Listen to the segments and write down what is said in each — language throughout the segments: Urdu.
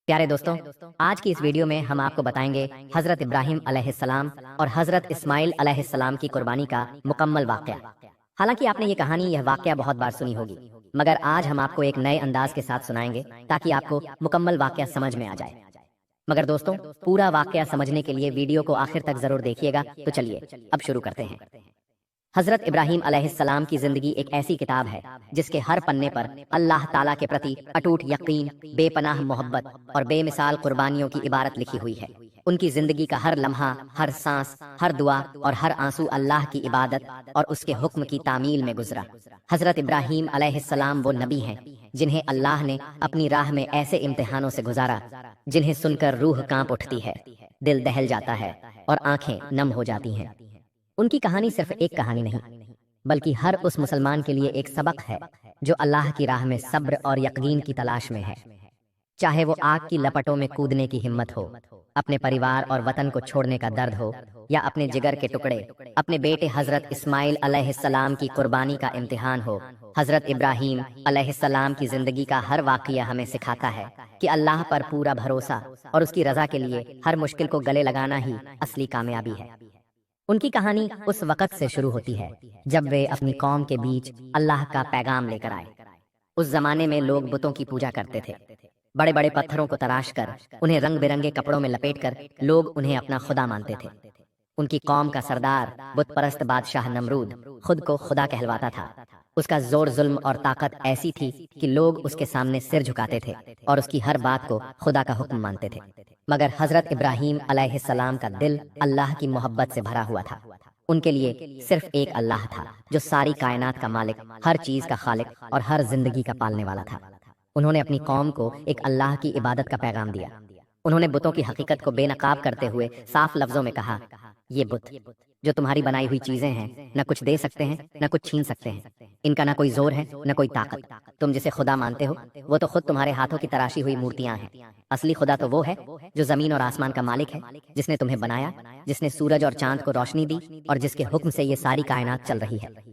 پیارے دوستوں، آج کی اس ویڈیو میں ہم آپ کو بتائیں گے حضرت ابراہیم علیہ السلام اور حضرت اسماعیل علیہ السلام کی قربانی کا مکمل واقعہ۔ حالانکہ آپ نے یہ واقعہ بہت بار سنی ہوگی، مگر آج ہم آپ کو ایک نئے انداز کے ساتھ سنائیں گے تاکہ آپ کو مکمل واقعہ سمجھ میں آ جائے۔ مگر دوستوں، پورا واقعہ سمجھنے کے لیے ویڈیو کو آخر تک ضرور دیکھیے گا۔ تو چلیے اب شروع کرتے ہیں۔ حضرت ابراہیم علیہ السلام کی زندگی ایک ایسی کتاب ہے جس کے ہر پنے پر اللہ تعالیٰ کے پرتی اٹوٹ یقین، بے پناہ محبت اور بے مثال قربانیوں کی عبارت لکھی ہوئی ہے۔ ان کی زندگی کا ہر لمحہ، ہر سانس، ہر دعا اور ہر آنسو اللہ کی عبادت اور اس کے حکم کی تعمیل میں گزرا۔ حضرت ابراہیم علیہ السلام وہ نبی ہیں جنہیں اللہ نے اپنی راہ میں ایسے امتحانوں سے گزارا جنہیں سن کر روح کانپ اٹھتی ہے، دل دہل جاتا ہے اور آنکھیں نم ہو جاتی ہیں۔ ان کی کہانی صرف ایک کہانی نہیں، بلکہ ہر اس مسلمان کے لیے ایک سبق ہے جو اللہ کی راہ میں صبر اور یقین کی تلاش میں ہے۔ چاہے وہ آگ کی لپٹوں میں کودنے کی ہمت ہو، اپنے پریوار اور وطن کو چھوڑنے کا درد ہو، یا اپنے جگر کے ٹکڑے اپنے بیٹے حضرت اسماعیل علیہ السلام کی قربانی کا امتحان ہو، حضرت ابراہیم علیہ السلام کی زندگی کا ہر واقعہ ہمیں سکھاتا ہے کہ اللہ پر پورا بھروسہ اور اس کی رضا کے لیے ہر مشکل کو گلے لگانا ہی اصلی کامیابی ہے۔ ان کی کہانی اس وقت سے شروع ہوتی ہے جب وہ اپنی قوم کے بیچ اللہ کا پیغام لے کر آئے۔ اس زمانے میں لوگ بتوں کی پوجا کرتے تھے۔ بڑے بڑے پتھروں کو تراش کر، انہیں رنگ برنگے کپڑوں میں لپیٹ کر لوگ انہیں اپنا خدا مانتے تھے۔ ان کی قوم کا سردار، بت پرست بادشاہ نمرود، خود کو خدا کہلواتا تھا۔ اس کا زور، ظلم اور طاقت ایسی تھی کہ لوگ اس کے سامنے سر جھکاتے تھے اور اس کی ہر بات کو خدا کا حکم مانتے تھے۔ مگر حضرت ابراہیم علیہ السلام کا دل اللہ کی محبت سے بھرا ہوا تھا۔ ان کے لیے صرف ایک اللہ تھا جو ساری کائنات کا مالک، ہر چیز کا خالق اور ہر زندگی کا پالنے والا تھا۔ انہوں نے اپنی قوم کو ایک اللہ کی عبادت کا پیغام دیا۔ انہوں نے بتوں کی حقیقت کو بے نقاب کرتے ہوئے صاف لفظوں میں کہا، یہ بت جو تمہاری بنائی ہوئی چیزیں ہیں، نہ کچھ دے سکتے ہیں نہ کچھ چھین سکتے ہیں۔ ان کا نہ کوئی زور ہے نہ کوئی طاقت۔ تم جسے خدا مانتے ہو وہ تو خود تمہارے ہاتھوں کی تراشی ہوئی مورتیاں ہیں۔ اصلی خدا تو وہ ہے جو زمین اور آسمان کا مالک ہے، جس نے تمہیں بنایا، جس نے سورج اور چاند کو روشنی دی اور جس کے حکم سے یہ ساری کائنات چل رہی ہے۔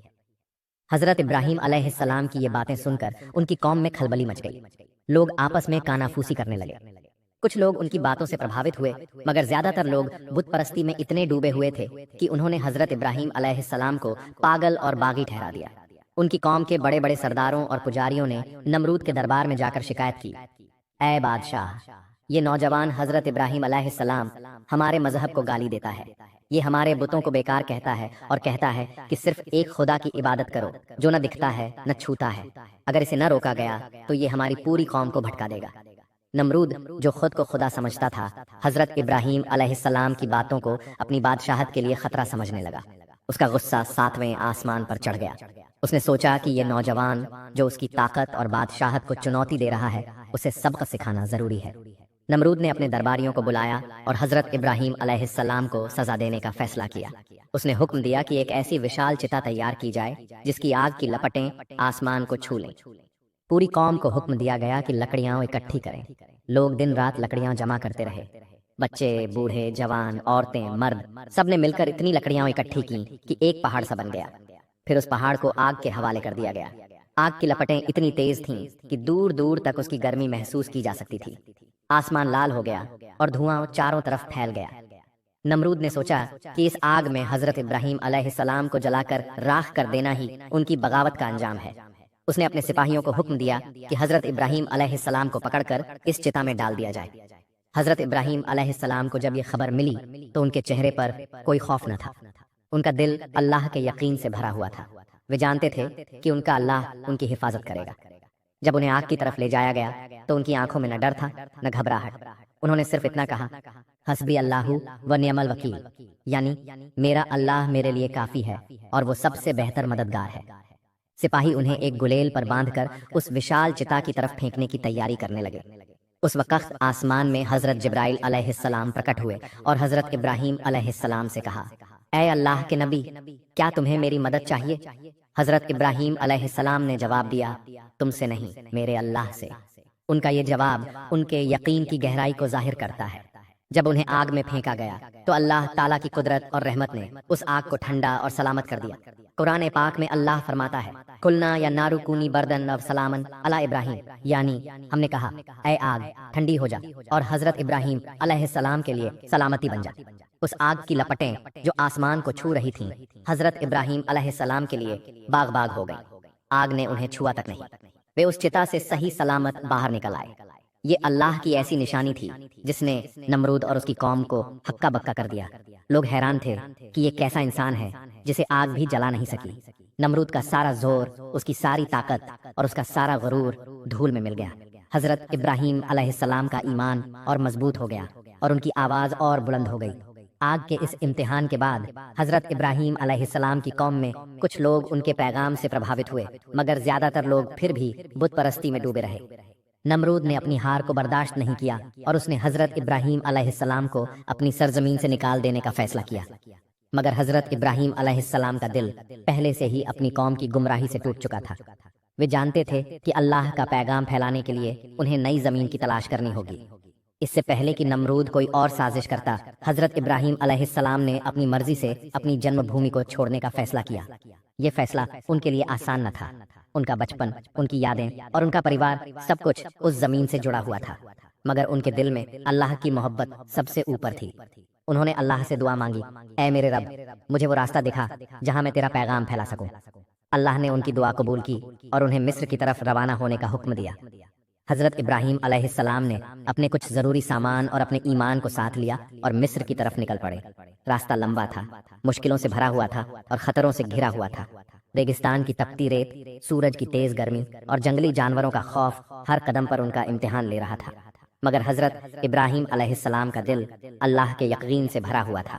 حضرت ابراہیم علیہ السلام کی یہ باتیں سن کر ان کی قوم میں کھلبلی مچ گئی۔ لوگ آپس میں کانافوسی کرنے لگے۔ کچھ لوگ ان کی باتوں سے پربھاوت ہوئے، مگر زیادہ تر لوگ بت پرستی میں اتنے ڈوبے ہوئے تھے کہ انہوں نے حضرت ابراہیم علیہ السلام کو پاگل اور باغی ٹھہرا دیا۔ ان کی قوم کے بڑے بڑے سرداروں اور پجاریوں نے نمرود کے دربار میں جا کر شکایت کی، اے بادشاہ، یہ نوجوان حضرت ابراہیم علیہ السلام ہمارے مذہب کو گالی دیتا ہے۔ یہ ہمارے بتوں کو بیکار کہتا ہے اور کہتا ہے کہ صرف ایک خدا کی عبادت کرو جو نہ دکھتا ہے نہ چھوتا ہے۔ اگر اسے نہ روکا گیا تو یہ ہماری پوری قوم کو بھٹکا دے گا۔ نمرود جو خود کو خدا سمجھتا تھا، حضرت ابراہیم علیہ السلام کی باتوں کو اپنی بادشاہت کے لیے خطرہ سمجھنے لگا۔ اس کا غصہ 7ویں آسمان پر چڑھ گیا۔ اس نے سوچا کہ یہ نوجوان جو اس کی طاقت اور بادشاہت کو چنوتی دے رہا ہے، اسے سبق سکھانا ضروری ہے۔ نمرود نے اپنے درباریوں کو بلایا اور حضرت ابراہیم علیہ السلام کو سزا دینے کا فیصلہ کیا۔ اس نے حکم دیا کہ ایک ایسی وشال چتا تیار کی جائے جس کی آگ کی لپٹیں آسمان کو چھو لیں۔ پوری قوم کو حکم دیا گیا کہ لکڑیاں اکٹھی کریں۔ لوگ دن رات لکڑیاں جمع کرتے رہے۔ بچے، بوڑھے، جوان، عورتیں، مرد، سب نے مل کر اتنی لکڑیاں اکٹھی کی کہ ایک پہاڑ سا بن گیا۔ پھر اس پہاڑ کو آگ کے حوالے کر دیا گیا۔ آگ کی لپٹیں اتنی تیز تھیں کہ دور دور تک اس کی گرمی محسوس کی جا سکتی تھی۔ آسمان لال ہو گیا اور دھواں چاروں طرف پھیل گیا۔ نمرود نے سوچا کہ اس آگ میں حضرت ابراہیم علیہ السلام کو جلا کر راکھ کر دینا ہی ان کی بغاوت کا انجام ہے۔ اس نے اپنے سپاہیوں کو حکم دیا کہ حضرت ابراہیم علیہ السلام کو پکڑ کر اس چتا میں ڈال دیا جائے۔ حضرت ابراہیم علیہ السلام کو جب یہ خبر ملی تو ان کے چہرے پر کوئی خوف نہ تھا۔ ان کا دل اللہ کے یقین سے بھرا ہوا تھا۔ وہ جانتے تھے کہ ان کا اللہ ان کی حفاظت کرے گا۔ جب انہیں آگ کی طرف لے جایا گیا تو ان کی آنکھوں میں نہ ڈر تھا نہ گھبراہٹ۔ انہوں نے صرف اتنا کہا، حسبی اللہ و نعم الوکیل، یعنی میرا اللہ میرے لیے کافی ہے اور وہ سب سے بہتر مددگار ہے۔ سپاہی انہیں ایک گلیل پر باندھ کر اس وشال چتا کی طرف پھینکنے کی تیاری کرنے لگے۔ اس وقت آسمان میں حضرت جبرائیل علیہ السلام پرکٹ ہوئے اور حضرت ابراہیم علیہ السلام سے کہا، اے اللہ کے نبی، کیا تمہیں میری مدد چاہیے؟ حضرت ابراہیم علیہ السلام نے جواب دیا، تم سے نہیں، میرے اللہ سے۔ ان کا یہ جواب ان کے یقین کی گہرائی کو ظاہر کرتا ہے۔ جب انہیں آگ میں پھینکا گیا تو اللہ تعالیٰ کی قدرت اور رحمت نے اس آگ کو ٹھنڈا اور سلامت کر دیا۔ قرآن پاک میں اللہ فرماتا ہے، قلنا یا نارو کونی بردن و سلامن علی ابراہیم، یعنی ہم نے کہا اے آگ ٹھنڈی ہو جا اور حضرت ابراہیم علیہ السلام کے لیے سلامتی بن جا۔ اس آگ کی لپٹیں جو آسمان کو چھو رہی تھیں حضرت ابراہیم علیہ السلام کے لیے باغ باغ ہو گئی۔ آگ نے انہیں چھوا تک نہیں، وہ اس چتا سے صحیح سلامت باہر نکل آئے۔ یہ اللہ کی ایسی نشانی تھی جس نے نمرود اور اس کی قوم کو ہکا بکا کر دیا۔ لوگ حیران تھے کہ یہ کیسا انسان ہے جسے آگ بھی جلا نہیں سکی۔ نمرود کا سارا زور، اس کی ساری طاقت اور اس کا سارا غرور دھول میں مل گیا۔ حضرت ابراہیم علیہ السلام کا ایمان اور مضبوط ہو گیا اور ان کی آواز اور بلند ہو گئی۔ آگ کے اس امتحان کے بعد حضرت ابراہیم علیہ السلام کی قوم میں کچھ لوگ ان کے پیغام سے پربھاوت ہوئے، مگر زیادہ تر لوگ پھر بھی بت پرستی میں ڈوبے رہے۔ نمرود نے اپنی ہار کو برداشت نہیں کیا اور اس نے حضرت ابراہیم علیہ السلام کو اپنی سرزمین سے نکال دینے کا فیصلہ کیا، مگر حضرت ابراہیم علیہ السلام کا دل پہلے سے ہی اپنی قوم کی گمراہی سے ٹوٹ چکا تھا۔ وہ جانتے تھے کہ اللہ کا پیغام پھیلانے کے لیے انہیں نئی زمین کی تلاش کرنی ہوگی۔ اس سے پہلے کہ نمرود کوئی اور سازش کرتا، حضرت ابراہیم علیہ السلام نے اپنی مرضی سے اپنی جنم بھومی کو چھوڑنے کا فیصلہ کیا۔ یہ فیصلہ ان کے لیے آسان نہ تھا۔ ان کا بچپن، ان کی یادیں اور ان کا پریوار سب کچھ اس زمین سے جڑا ہوا تھا، مگر ان کے دل میں اللہ کی محبت سب سے اوپر تھی۔ انہوں نے اللہ سے دعا مانگی، اے میرے رب، مجھے وہ راستہ دکھا جہاں میں تیرا پیغام پھیلا سکوں۔ اللہ نے ان کی دعا قبول کی اور انہیں مصر کی طرف روانہ ہونے کا حکم دیا۔ حضرت ابراہیم علیہ السلام نے اپنے کچھ ضروری سامان اور اپنے ایمان کو ساتھ لیا اور مصر کی طرف نکل پڑے۔ راستہ لمبا تھا، مشکلوں سے بھرا ہوا تھا اور خطروں سے گھرا ہوا تھا۔ ریگستان کی تپتی ریت، سورج کی تیز گرمی اور جنگلی جانوروں کا خوف ہر قدم پر ان کا امتحان لے رہا تھا، مگر حضرت ابراہیم علیہ السلام کا دل اللہ کے یقین سے بھرا ہوا تھا۔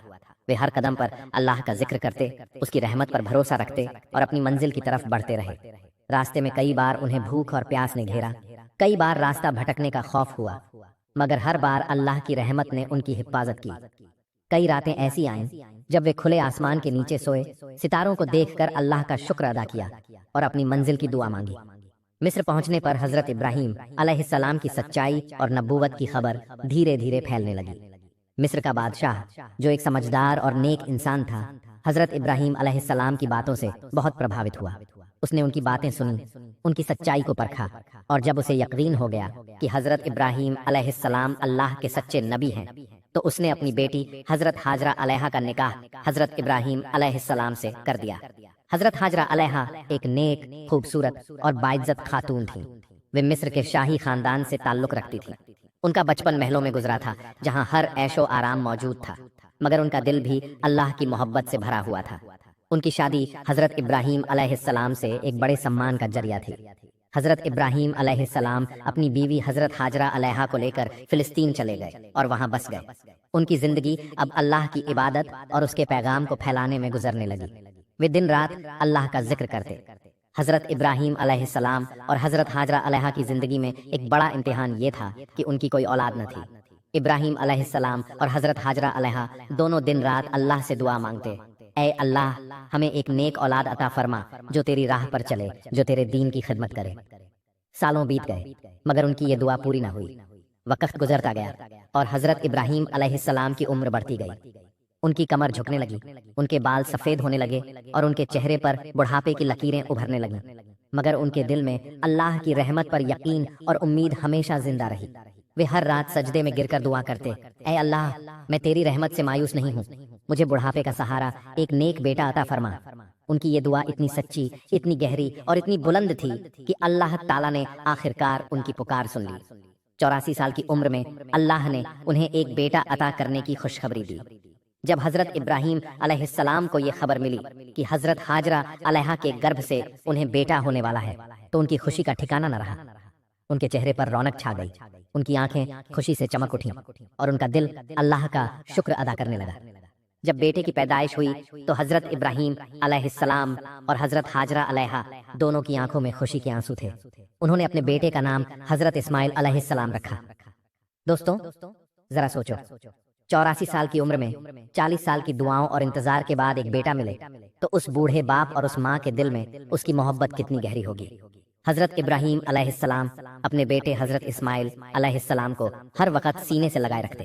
وہ ہر قدم پر اللہ کا ذکر کرتے، اس کی رحمت پر بھروسہ رکھتے اور اپنی منزل کی طرف بڑھتے رہے۔ راستے میں کئی بار انہیں بھوک اور پیاس نے گھیرا، کئی بار راستہ بھٹکنے کا خوف ہوا، مگر ہر بار اللہ کی رحمت نے ان کی حفاظت کی۔ کئی راتیں ایسی آئیں جب وہ کھلے آسمان کے نیچے سوئے، ستاروں کو دیکھ کر اللہ کا شکر ادا کیا اور اپنی منزل کی دعا مانگی۔ مصر پہنچنے پر حضرت ابراہیم علیہ السلام کی سچائی اور نبوت کی خبر دھیرے دھیرے پھیلنے لگی۔ مصر کا بادشاہ، جو ایک سمجھدار اور نیک انسان تھا، حضرت ابراہیم علیہ السلام کی باتوں سے بہت پربھاوت ہوا۔ اس نے ان کی باتیں سنی، ان کی سچائی کو پرکھا، اور جب اسے یقین ہو گیا کہ حضرت ابراہیم علیہ السلام اللہ کے سچے نبی ہیں، تو اس نے اپنی بیٹی حضرت ہاجرہ علیہا کا نکاح حضرت ابراہیم علیہ السلام سے کر دیا۔ حضرت ہاجرہ علیہا ایک نیک، خوبصورت اور باعزت خاتون تھیں۔ وہ مصر کے شاہی خاندان سے تعلق رکھتی تھیں۔ ان کا بچپن محلوں میں گزرا تھا جہاں ہر عیش و آرام موجود تھا، مگر ان کا دل بھی اللہ کی محبت سے بھرا ہوا تھا۔ ان کی شادی حضرت ابراہیم علیہ السلام سے ایک بڑے سمان کا ذریعہ تھی۔ حضرت ابراہیم علیہ السلام اپنی بیوی حضرت ہاجرہ علیہا کو لے کر فلسطین چلے گئے اور وہاں بس گئے۔ ان کی زندگی اب اللہ کی عبادت اور اس کے پیغام کو پھیلانے میں گزرنے لگی۔ وہ دن رات اللہ کا ذکر کرتے۔ حضرت ابراہیم علیہ السلام اور حضرت ہاجرہ علیہا کی زندگی میں ایک بڑا امتحان یہ تھا کہ ان کی کوئی اولاد نہ تھی۔ ابراہیم علیہ السلام اور حضرت ہاجرہ علیہا دونوں دن رات اللہ سے دعا مانگتے، اے اللہ، ہمیں ایک نیک اولاد عطا فرما جو تیری راہ پر چلے، جو تیرے دین کی خدمت کرے۔ سالوں بیت گئے مگر ان کی یہ دعا پوری نہ ہوئی۔ وقت گزرتا گیا اور حضرت ابراہیم علیہ السلام کی عمر بڑھتی گئی۔ ان کی کمر جھکنے لگی، ان کے بال سفید ہونے لگے اور ان کے چہرے پر بڑھاپے کی لکیریں ابھرنے لگیں، مگر ان کے دل میں اللہ کی رحمت پر یقین اور امید ہمیشہ زندہ رہی۔ وہ ہر رات سجدے میں گر کر دعا کرتے، اے اللہ، میں تیری رحمت سے مایوس نہیں ہوں، مجھے بڑھاپے کا سہارا ایک نیک بیٹا عطا فرما۔ ان کی یہ دعا اتنی سچی، اتنی گہری اور اتنی بلند تھی کہ اللہ تعالیٰ نے آخرکار ان کی پکار سن لی۔ 84 سال کی عمر میں اللہ نے انہیں ایک بیٹا عطا کرنے کی خوشخبری دی۔ جب حضرت ابراہیم علیہ السلام کو یہ خبر ملی کہ حضرت ہاجرہ علیہا کے گربھ سے انہیں بیٹا ہونے والا ہے، تو ان کی خوشی کا ٹھکانہ نہ رہا۔ ان کے چہرے پر رونق چھا گئی، ان کی آنکھیں خوشی سے چمک اٹھیں اور ان کا دل اللہ کا شکر ادا کرنے لگا۔ جب بیٹے کی پیدائش ہوئی تو حضرت ابراہیم علیہ السلام اور حضرت ہاجرہ علیہا دونوں کی آنکھوں میں خوشی کے آنسو تھے۔ انہوں نے اپنے بیٹے کا نام حضرت اسماعیل علیہ السلام رکھا۔ دوستوں، ذرا سوچو، 84 سال کی عمر میں 40 سال کی دعاؤں اور انتظار کے بعد ایک بیٹا ملے تو اس بوڑھے باپ اور اس ماں کے دل میں اس کی محبت کتنی گہری ہوگی۔ حضرت ابراہیم علیہ السلام اپنے بیٹے حضرت اسماعیل علیہ السلام کو ہر وقت سینے سے لگائے رکھتے۔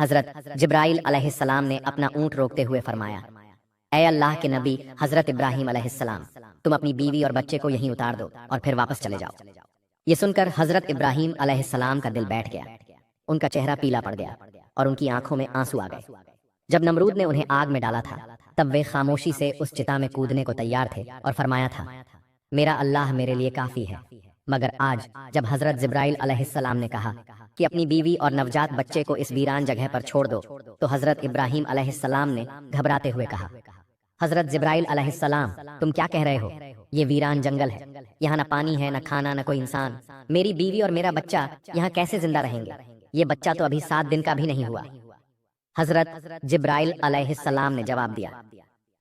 حضرت جبرائیل علیہ السلام نے اپنا اونٹ روکتے ہوئے فرمایا، اے اللہ کے نبی حضرت ابراہیم علیہ السلام، تم اپنی بیوی اور بچے کو یہیں اتار دو اور پھر واپس چلے جاؤ۔ یہ سن کر حضرت ابراہیم علیہ السلام کا دل بیٹھ گیا، ان کا چہرہ پیلا پڑ گیا اور ان کی آنکھوں میں آنسو آ گئے۔ جب نمرود نے انہیں آگ میں ڈالا تھا تب وہ خاموشی سے اس چتا میں کودنے کو تیار تھے اور فرمایا تھا، میرا اللہ میرے لیے کافی ہے۔ مگر آج جب حضرت جبرائیل علیہ السلام نے کہا کہ اپنی بیوی اور نوجات بچے کو اس ویران جگہ پر چھوڑ دو تو حضرت ابراہیم علیہ السلام نے گھبراتے ہوئے کہا، حضرت جبرائیل علیہ السلام، تم کیا کہہ رہے ہو؟ یہ ویران جنگل ہے، یہاں نہ پانی ہے، نہ کھانا، نہ کوئی انسان۔ میری بیوی اور میرا بچہ یہاں کیسے زندہ رہیں گے؟ یہ بچہ تو ابھی 7 دن کا بھی نہیں ہوا۔ حضرت جبرائیل علیہ السلام نے جواب دیا،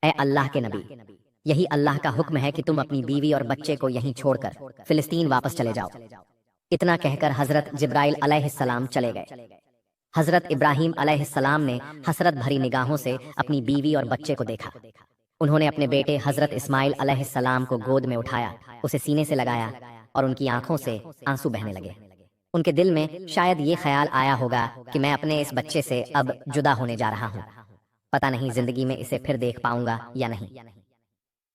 اے اللہ کے نبی، یہی اللہ کا حکم ہے کہ تم اپنی بیوی اور بچے کو یہیں چھوڑ کر فلسطین واپس چلے جاؤ۔ اتنا کہہ کر حضرت جبرائیل علیہ السلام چلے گئے۔ حضرت ابراہیم علیہ السلام نے حسرت بھری نگاہوں سے اپنی بیوی اور بچے کو دیکھا۔ انہوں نے اپنے بیٹے حضرت اسماعیل علیہ السلام کو گود میں اٹھایا، اسے سینے سے لگایا اور ان کی آنکھوں سے آنسو بہنے لگے۔ ان کے دل میں شاید یہ خیال آیا ہوگا کہ میں اپنے اس بچے سے اب جدا ہونے جا رہا ہوں، پتہ نہیں زندگی میں اسے پھر دیکھ پاؤں گا یا نہیں۔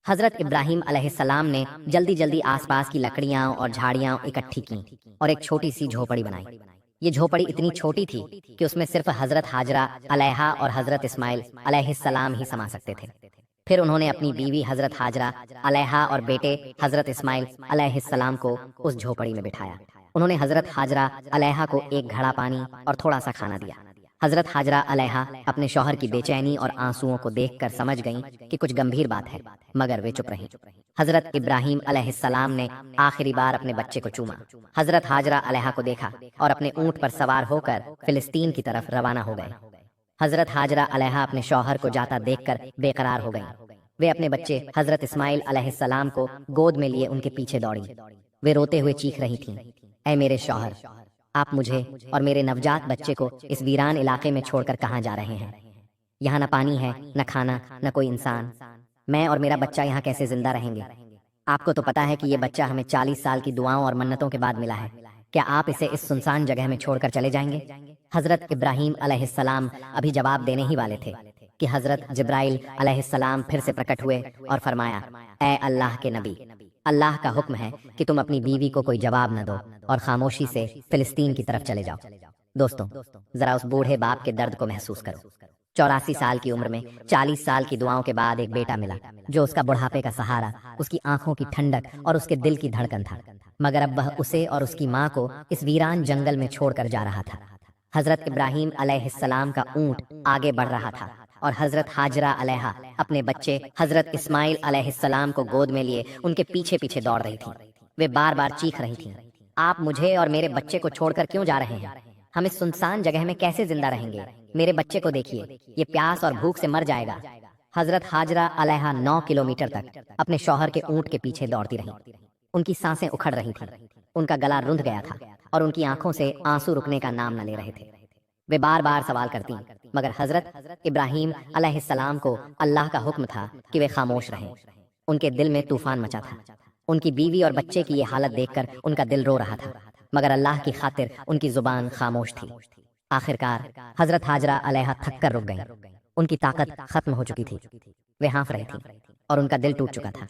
حضرت ابراہیم علیہ السلام نے جلدی جلدی آس پاس کی لکڑیاں اور جھاڑیاں اکٹھی کیں اور ایک چھوٹی سی جھوپڑی بنائی۔ یہ جھوپڑی اتنی چھوٹی تھی کہ اس میں صرف حضرت ہاجرہ علیہا اور حضرت اسماعیل علیہ السلام ہی سما سکتے تھے۔ پھر انہوں نے اپنی بیوی حضرت ہاجرہ علیہا اور بیٹے حضرت اسماعیل علیہ السلام کو اس جھوپڑی میں بٹھایا۔ انہوں نے حضرت ہاجرہ علیہا کو ایک گھڑا پانی اور تھوڑا سا کھانا دیا۔ حضرت ہاجرہ علیہا اپنے شوہر کی بے چینی اور آنسوؤں کو دیکھ کر سمجھ گئیں کہ کچھ گمبھیر بات ہے، مگر وہ چپ رہیں۔ حضرت ابراہیم علیہ السلام نے آخری بار اپنے بچے کو چوما، حضرت ہاجرہ علیہا کو دیکھا اور اپنے اونٹ پر سوار ہو کر فلسطین کی طرف روانہ ہو گئے۔ حضرت ہاجرہ علیہا اپنے شوہر کو جاتا دیکھ کر بے قرار ہو گئیں۔ وہ اپنے بچے حضرت اسماعیل علیہ السلام کو گود میں لیے ان کے پیچھے دوڑی۔ وہ روتے ہوئے چیخ رہی تھیں، اے میرے شوہر، آپ مجھے اور میرے نوجات بچے کو اس ویران علاقے میں چھوڑ کر کہاں جا رہے ہیں؟ یہاں نہ پانی ہے، نہ کھانا، نہ کوئی انسان۔ میں اور میرا بچہ یہاں کیسے زندہ رہیں گے؟ آپ کو تو پتا ہے کہ یہ بچہ ہمیں 40 سال کی دعاؤں اور منتوں کے بعد ملا ہے۔ کیا آپ اسے اس سنسان جگہ میں چھوڑ کر چلے جائیں گے؟ حضرت ابراہیم علیہ السلام ابھی جواب دینے ہی والے تھے کہ حضرت جبرائیل علیہ السلام پھر سے پرکٹ ہوئے اور فرمایا، اے اللہ کے نبی، اللہ کا حکم ہے کہ تم اپنی بیوی کو کوئی جواب نہ دو اور خاموشی سے فلسطین کی طرف چلے جاؤ۔ دوستوں، ذرا اس بوڑھے باپ کے درد کو محسوس کرو۔ 84 سال کی عمر میں 40 سال کی دعاؤں کے بعد ایک بیٹا ملا جو اس کا بڑھاپے کا سہارا، اس کی آنکھوں کی ٹھنڈک اور اس کے دل کی دھڑکن تھا، مگر اب وہ اسے اور اس کی ماں کو اس ویران جنگل میں چھوڑ کر جا رہا تھا۔ حضرت ابراہیم علیہ السلام کا اونٹ آگے بڑھ رہا تھا اور حضرت ہاجرہ علیہا اپنے بچے حضرت اسماعیل علیہ السلام کو گود میں لیے ان کے پیچھے پیچھے دوڑ رہی تھیں۔ وہ بار بار چیخ رہی تھیں، آپ مجھے اور میرے بچے کو چھوڑ کر کیوں جا رہے ہیں؟ ہم اس سنسان جگہ میں کیسے زندہ رہیں گے؟ میرے بچے کو دیکھیے، یہ پیاس اور بھوک سے مر جائے گا۔ حضرت ہاجرہ علیہا 9 کلومیٹر تک اپنے شوہر کے اونٹ کے پیچھے دوڑتی رہیں۔ ان کی سانسیں اکھڑ رہی تھیں، ان کا گلا رند گیا تھا اور ان کی آنکھوں سے آنسو رکنے کا نام نہ لے رہے تھے۔ وہ بار بار سوال کرتی مگر حضرت ابراہیم علیہ السلام کو اللہ کا حکم تھا کہ وہ خاموش رہیں۔ ان کے دل میں طوفان مچا تھا۔ ان کی بیوی اور بچے کی یہ حالت دیکھ کر ان کا دل رو رہا تھا، مگر اللہ کی خاطر ان کی زبان خاموش تھی۔ آخرکار حضرت ہاجرہ علیہا تھک کر رک گئیں۔ ان کی طاقت ختم ہو چکی تھی، وہ ہانف رہی تھیں اور ان کا دل ٹوٹ چکا تھا۔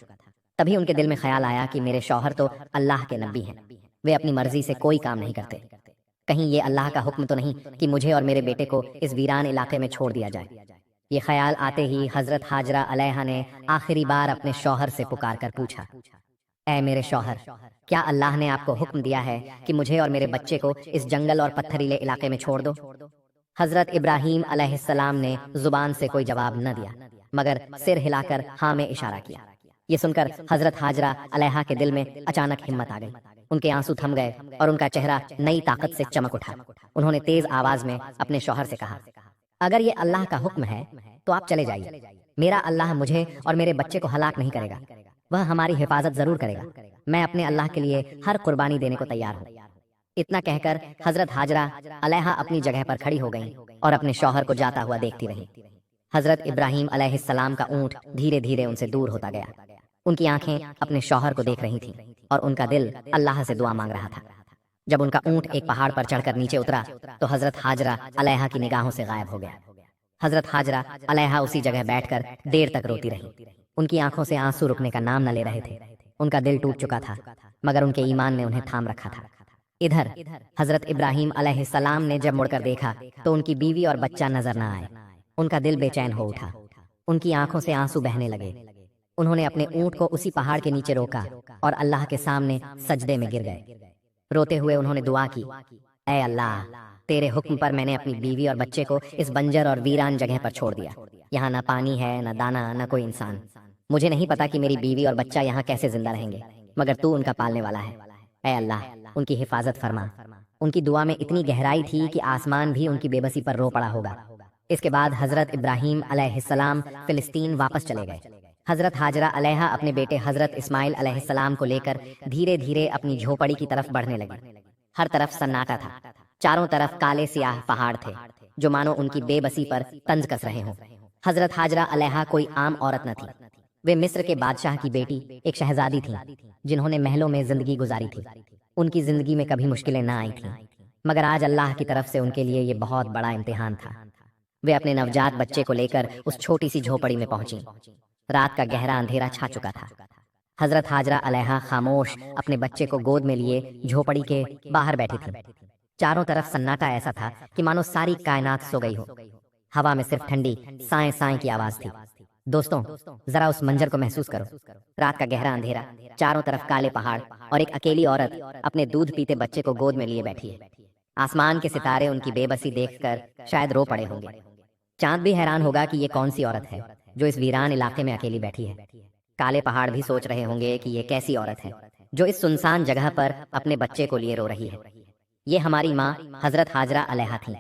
تبھی ان کے دل میں خیال آیا کہ میرے شوہر تو اللہ کے نبی ہیں، وہ اپنی مرضی سے کوئی کام نہیں کرتے، کہیں یہ اللہ کا حکم تو نہیں کہ مجھے اور میرے بیٹے کو اس ویران علاقے میں چھوڑ دیا جائے۔ یہ خیال آتے ہی حضرت ہاجرہ علیہا نے آخری بار اپنے شوہر سے پکار کر پوچھا، اے میرے شوہر، کیا اللہ نے آپ کو حکم دیا ہے کہ مجھے اور میرے بچے کو اس جنگل اور پتھریلے علاقے میں چھوڑ دو؟ حضرت ابراہیم علیہ السلام نے زبان سے کوئی جواب نہ دیا، مگر سر ہلا کر ہاں میں اشارہ کیا۔ یہ سن کر حضرت ہاجرہ علیہا کے دل میں اچانک ہمت آ گئی، ان کے آنسو تھم گئے اور ان کا چہرہ نئی طاقت سے چمک اٹھا۔ انہوں نے تیز آواز میں اپنے شوہر سے کہا، اگر یہ اللہ کا حکم ہے تو آپ چلے جائیے، میرا اللہ مجھے اور میرے بچے کو ہلاک نہیں کرے گا، وہ ہماری حفاظت ضرور کرے گا، میں اپنے اللہ کے لیے ہر قربانی دینے کو تیار ہوں۔ اتنا کہہ کر حضرت ہاجرہ علیہا اپنی جگہ پر کھڑی ہو گئیں اور اپنے شوہر کو جاتا ہوا دیکھتی رہیں۔ حضرت ابراہیم علیہ السلام کا اونٹ دھیرے دھیرے ان سے دور ہوتا گیا۔ ان کی آنکھیں اپنے شوہر کو دیکھ رہی تھیں اور ان کا دل اللہ سے دعا مانگ رہا تھا۔ جب ان کا اونٹ ایک پہاڑ پر چڑھ کر نیچے اترا تو حضرت حاجرہ علیہا کی نگاہوں سے غائب ہو گیا۔ حضرت حاجرہ علیہا اسی جگہ بیٹھ کر دیر تک روتی رہی۔ ان کی آنکھوں سے آنسو رکنے کا نام نہ لے رہے تھے۔ ان کا دل ٹوٹ چکا تھا، مگر ان کے ایمان نے انہیں تھام رکھا تھا۔ ادھر حضرت ابراہیم علیہ السلام نے جب مڑ کر دیکھا تو ان کی بیوی اور بچہ نظر نہ آئے۔ ان کا دل بے چین ہو اٹھا، ان کی آنکھوں سے آنسو بہنے لگے۔ انہوں نے اپنے اونٹ کو اسی پہاڑ کے نیچے روکا اور اللہ کے سامنے سجدے میں گر گئے۔ روتے ہوئے انہوں نے دعا کی، اے اللہ، تیرے حکم پر میں نے اپنی بیوی اور بچے کو اس بنجر اور ویران جگہ پر چھوڑ دیا۔ یہاں نہ پانی ہے، نہ دانا، نہ کوئی انسان۔ مجھے نہیں پتا کہ میری بیوی اور بچہ یہاں کیسے زندہ رہیں گے، مگر تو ان کا پالنے والا ہے۔ اے اللہ، ان کی حفاظت فرما۔ ان کی دعا میں اتنی گہرائی تھی کہ آسمان بھی ان کی بے بسی پر رو پڑا ہوگا۔ اس کے بعد حضرت ابراہیم علیہ السلام فلسطین واپس چلے گئے۔ حضرت حاجرہ علیہا اپنے بیٹے حضرت اسماعیل علیہ السلام کو لے کر دھیرے دھیرے اپنی جھوپڑی کی طرف بڑھنے لگی۔ ہر طرف سناٹا تھا، چاروں طرف کالے سیاہ پہاڑ تھے جو مانو ان کی بے بسی پر طنز کس رہے ہوں۔ حضرت حاجرہ علیہا کوئی عام عورت نہ تھی، وہ مصر کے بادشاہ کی بیٹی ایک شہزادی تھیں جنہوں نے محلوں میں زندگی گزاری تھی۔ ان کی زندگی میں کبھی مشکلیں نہ آئی تھیں، مگر آج اللہ کی طرف سے ان کے لیے یہ بہت بڑا امتحان تھا۔ وہ اپنے نوجات بچے کو لے کر اس چھوٹی سی جھوپڑی میں پہنچی۔ رات کا گہرا اندھیرا چھا چکا تھا۔ حضرت حاجرہ علیہا خاموش اپنے بچے کو گود میں لیے جھوپڑی کے باہر بیٹھی تھی۔ چاروں طرف سناٹا ایسا تھا کہ مانو ساری کائنات سو گئی ہو۔ ہوا میں صرف ٹھنڈی سائیں سائیں کی آواز تھی۔ دوستوں، ذرا اس منظر کو محسوس کرو۔ رات کا گہرا اندھیرا، چاروں طرف کالے پہاڑ اور ایک اکیلی عورت اپنے دودھ پیتے بچے کو گود میں لیے بیٹھی ہے۔ آسمان کے ستارے ان کی بے بسی دیکھ کر شاید رو پڑے ہوں گے۔ چاند بھی حیران ہوگا کہ یہ کون سی عورت ہے جو اس ویران علاقے میں اکیلی بیٹھی ہے۔ کالے پہاڑ بھی سوچ رہے ہوں گے کہ یہ کیسی عورت ہے جو اس سنسان جگہ پر اپنے بچے کو لیے رو رہی ہے۔ یہ ہماری ماں حضرت حاجرہ علیہا تھیں،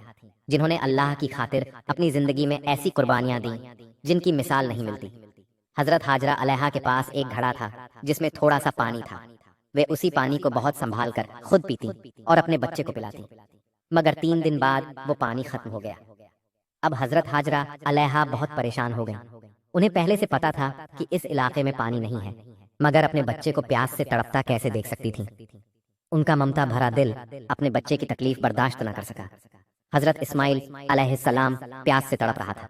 جنہوں نے اللہ کی خاطر اپنی زندگی میں ایسی قربانیاں دیں جن کی مثال نہیں ملتی۔ حضرت حاجرہ علیہا کے پاس ایک گھڑا تھا جس میں تھوڑا سا پانی تھا۔ وہ اسی پانی کو بہت سنبھال کر خود پیتی اور اپنے بچے کو پلاتی، مگر 3 دن بعد وہ پانی ختم ہو گیا۔ اب حضرت حاجرہ علیہا بہت پریشان ہو گئیں۔ انہیں پہلے سے پتا تھا کہ اس علاقے میں پانی نہیں ہے، مگر اپنے بچے کو پیاس سے تڑپتا کیسے دیکھ سکتی تھیں۔ ان کا ممتا بھرا دل اپنے بچے کی تکلیف برداشت نہ کر سکا۔ حضرت اسماعیل علیہ السلام پیاس سے تڑپ رہا تھا۔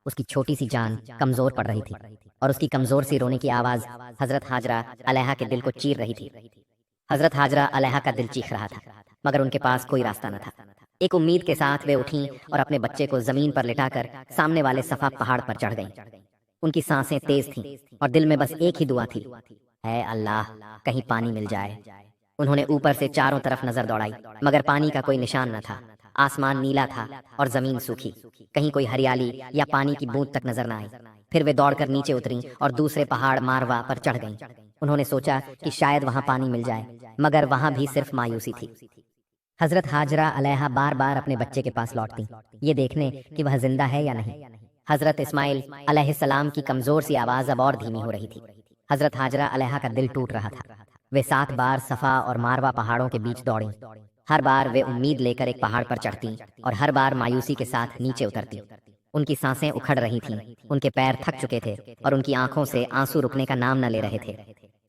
اس کی چھوٹی سی جان کمزور پڑ رہی تھی اور اس کی کمزور سی رونے کی آواز حضرت حاجرہ علیہا کے دل کو چیر رہی تھی۔ حضرت حاجرہ علیہا کا دل چیخ رہا تھا، مگر ان کے پاس کوئی راستہ نہ تھا۔ ایک امید کے ساتھ وہ اٹھیں اور اپنے بچے کو زمین پر لٹا کر سامنے والے صفا پہاڑ پر چڑھ گئیں۔ ان کی سانسیں تیز تھیں اور دل میں بس ایک ہی دعا تھی، اے اللہ، کہیں پانی مل جائے۔ انہوں نے اوپر سے چاروں طرف نظر دوڑائی، مگر پانی کا کوئی نشان نہ تھا۔ آسمان نیلا تھا اور زمین سوکھی، کہیں کوئی ہریالی یا پانی کی بوند تک نظر نہ آئی۔ پھر وہ دوڑ کر نیچے اتریں اور دوسرے پہاڑ ماروا پر چڑھ گئیں۔ انہوں نے سوچا کہ شاید وہاں پانی مل جائے، مگر وہاں بھی صرف مایوسی تھی۔ حضرت حاجرہ علیہا بار بار اپنے بچے کے پاس لوٹتی، یہ دیکھنے کہ وہ زندہ ہے یا نہیں۔ حضرت اسماعیل علیہ السلام کی کمزور سی آواز اب اور دھیمی ہو رہی تھی۔ حضرت حاجرہ علیہا کا دل ٹوٹ رہا تھا۔ وہ 7 بار صفا اور ماروا پہاڑوں کے بیچ دوڑیں۔ ہر بار وہ امید لے کر ایک پہاڑ پر چڑھتی اور ہر بار مایوسی کے ساتھ نیچے اترتی۔ ان کی سانسیں اکھڑ رہی تھیں، ان کے پیر تھک چکے تھے اور ان کی آنکھوں سے آنسو رکنے کا نام نہ لے رہے تھے۔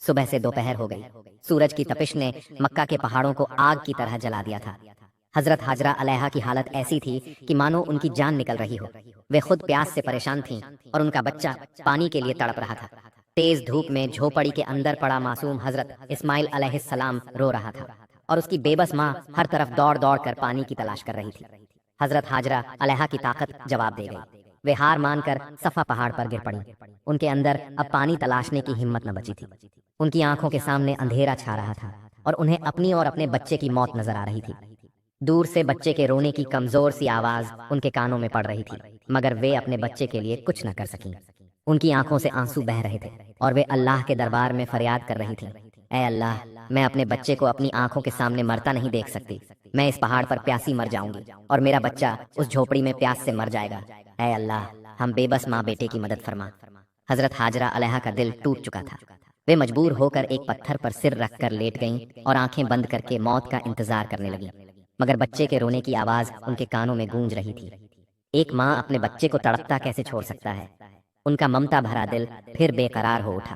صبح سے دوپہر ہو گئی۔ سورج کی تپش نے مکہ کے پہاڑوں کو آگ کی طرح جلا دیا تھا۔ حضرت حاجرہ علیہا کی حالت ایسی تھی کہ مانو ان کی جان نکل رہی ہو۔ وہ خود پیاس سے پریشان تھیں اور ان کا بچہ پانی کے لیے تڑپ رہا تھا۔ تیز دھوپ میں جھوپڑی کے اندر پڑا معصوم حضرت اسماعیل علیہ السلام رو رہا تھا اور اس کی بے بس ماں ہر طرف دوڑ دوڑ کر پانی کی تلاش کر رہی تھی۔ حضرت حاجرہ علیہا کی طاقت جواب دے گئی۔ وہ ہار مان کر صفا پہاڑ پر گر پڑی۔ ان کے اندر اب پانی تلاشنے کی ہمت نہ بچی تھی۔ ان کی آنکھوں کے سامنے اندھیرا چھا رہا تھا اور انہیں اپنی اور اپنے بچے کی موت نظر آ رہی تھی۔ دور سے بچے کے رونے کی کمزور سی آواز ان کے کانوں میں پڑ رہی تھی، مگر وہ اپنے بچے کے لیے کچھ نہ کر سکیں۔ ان کی آنکھوں سے آنسو بہہ رہے تھے اور وہ اللہ کے دربار میں فریاد کر رہی تھی، اے اللہ، میں اپنے بچے کو اپنی آنکھوں کے سامنے مرتا نہیں دیکھ سکتی۔ میں اس پہاڑ پر پیاسی مر جاؤں گی اور میرا بچہ اس جھوپڑی میں پیاس سے مر جائے گا۔ اے اللہ، ہم بے بس ماں بیٹے کی مدد فرما۔ حضرت حاجرہ علیہا کا دل ٹوٹ چکا تھا۔ وہ مجبور ہو کر ایک پتھر پر سر رکھ کر لیٹ گئیں اور آنکھیں بند کر کے موت کا انتظار کرنے لگیں، مگر بچے کے رونے کی آواز ان کے کانوں میں گونج رہی تھی۔ ایک ماں اپنے بچے کو تڑپتا کیسے چھوڑ سکتا ہے؟ ان کا ممتا بھرا دل پھر بے قرار ہو اٹھا۔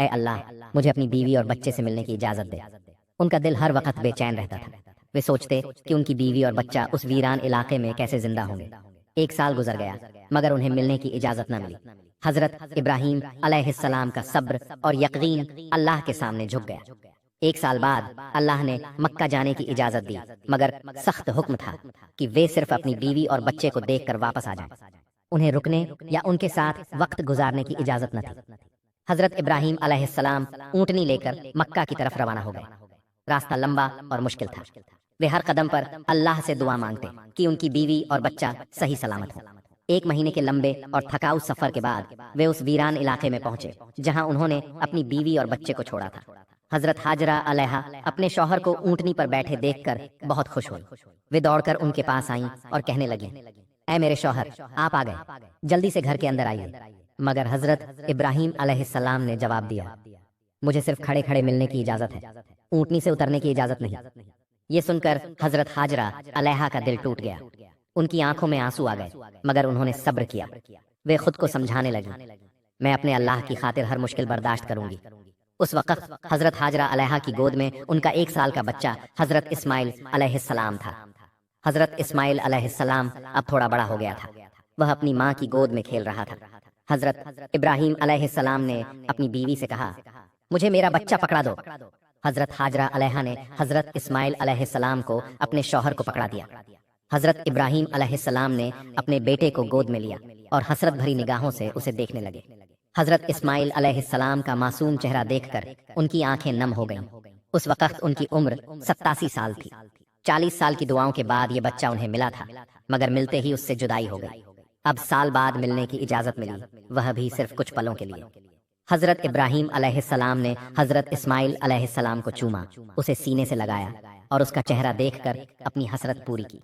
اے اللہ مجھے اپنی بیوی اور بچے سے ملنے کی اجازت دے۔ ان کا دل ہر وقت بے چین رہتا تھا۔ وہ سوچتے کہ ان کی بیوی اور بچہ اس ویران علاقے میں کیسے زندہ ہوں گے۔ 1 سال گزر گیا مگر انہیں ملنے کی اجازت نہ ملی۔ حضرت ابراہیم علیہ السلام کا صبر اور یقین اللہ کے سامنے جھک گیا۔ 1 سال بعد اللہ نے مکہ جانے کی اجازت دی، مگر سخت حکم تھا کہ وہ صرف اپنی بیوی اور بچے کو دیکھ کر واپس آ جائیں۔ انہیں رکنے یا ان کے ساتھ وقت گزارنے کی اجازت نہ تھی۔ حضرت ابراہیم علیہ السلام اونٹنی لے کر مکہ کی طرف روانہ ہو گئے۔ راستہ لمبا اور مشکل تھا۔ وہ ہر قدم پر اللہ سے دعا مانگتے کہ ان کی بیوی اور بچہ صحیح سلامت ہو۔ 1 مہینے کے لمبے اور تھکاؤ سفر کے بعد وہ اس ویران علاقے میں پہنچے جہاں انہوں نے اپنی بیوی اور بچے کو چھوڑا تھا۔ حضرت ہاجرہ علیہا اپنے شوہر کو اونٹنی پر بیٹھے دیکھ کر بہت خوش ہوئی۔ وہ دوڑ کر ان کے پاس آئیں اور کہنے لگیں، اے میرے شوہر، آپ آ گئے، جلدی سے گھر کے اندر آئیے۔ مگر حضرت ابراہیم علیہ السلام نے جواب دیا، مجھے صرف کھڑے کھڑے ملنے کی اجازت ہے، اونٹنی سے اترنے کی اجازت نہیں۔ یہ سن کر حضرت ہاجرہ علیہا کا دل ٹوٹ گیا۔ ان کی آنکھوں میں آنسو آ گئے، مگر انہوں نے صبر کیا۔ وہ خود کو سمجھانے لگی، میں اپنے اللہ کی خاطر ہر مشکل برداشت کروں گی۔ اس وقت حضرت ہاجرہ علیہا کی گود میں ان کا 1 سال کا بچہ حضرت اسماعیل علیہ السلام تھا۔ حضرت اسماعیل علیہ السلام اب تھوڑا بڑا ہو گیا تھا۔ وہ اپنی ماں کی گود میں کھیل رہا تھا۔ حضرت ابراہیم علیہ السلام نے اپنی بیوی سے کہا، مجھے میرا بچہ پکڑا دو۔ حضرت ہاجرہ علیہا نے حضرت اسماعیل علیہ السلام کو اپنے شوہر کو پکڑا دیا۔ حضرت ابراہیم علیہ السلام نے اپنے بیٹے کو گود میں لیا اور حسرت بھری نگاہوں سے اسے دیکھنے لگے۔ حضرت اسماعیل علیہ السلام کا معصوم چہرہ دیکھ کر ان کی آنکھیں نم ہو گئیں۔ اس وقت ان کی عمر 87 سال تھی۔ 40 سال کی دعاؤں کے بعد یہ بچہ انہیں ملا تھا، مگر ملتے ہی اس سے جدائی ہو گئی۔ اب سال بعد ملنے کی اجازت ملی، وہ بھی صرف کچھ پلوں کے لیے۔ حضرت ابراہیم علیہ السلام نے حضرت اسماعیل علیہ السلام کو چوما، اسے سینے سے لگایا اور اس کا چہرہ دیکھ کر اپنی حسرت پوری کی۔